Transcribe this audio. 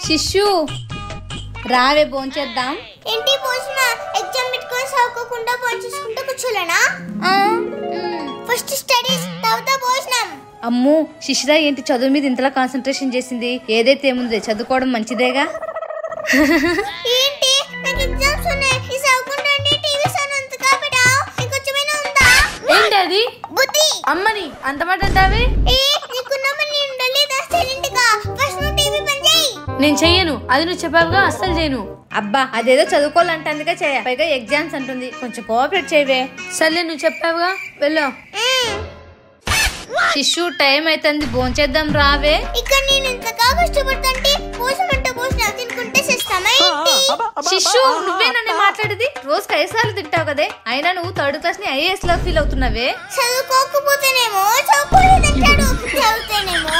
శిశు రావే భోంచేద్దాం. ఏంటి భోజన ఎగ్జామ్ పెట్టుకొని చదువుకోకుండా భోంచేసుకుంటూ కూర్చోలేనా? ఫస్ట్ స్టడీస్ తర్వాత భోజనం. అమ్ము శిశిర ఏంటి చదువు మీద ఇంతలా కాన్సన్ట్రేషన్ చేసింది? ఏదైతే ఏముంది చదువుకోవడం మంచిదేగా. ఏంటి నాకు ఎగ్జామ్స్ ఉన్నాయి, ఈ చదువుకుంటుంటే టీవీ సౌండ్ అంతగా పెట్టావు, నీకు వచ్చేమైనా ఉందా? ఏంటి అది? బుద్ధి. అమ్మని అంత మాట అంటావే? నీకున్నామని నేను ఉండలేదా సైలెంట్ గా? ఫస్ట్ నువ్వు టీవీ పని చేయి. నేను చెయ్యను, అది నువ్వు చెప్పావుగా, అస్సలు చేయను. అబ్బా అదేదో చదువుకోవాలంటే చేయ, పైగా ఎగ్జామ్స్ అంటుంది, కొంచెం కోఆపరేట్ చేయవే. సర్లే నువ్వు చెప్పావుగా, వెళ్ళు. శిశు టైం అవుతుంది, భోంచేద్దాం రావే. ఇక్కడ నేను ఇంతగా కష్టపడుతుంటే భోజనం తినుకుంటే చేస్తామా? శిశు నువ్వే నన్ను మాట్లాడేది? రోజుకి 5 సార్లు తింటావు కదే, అయినా నువ్వు 3rd క్లాస్ ని IAS లో ఫీల్ అవుతున్నావే. చదువుకోకపోతేనేమో చదువుకోలేదంటాడు, చదువుతేనేమో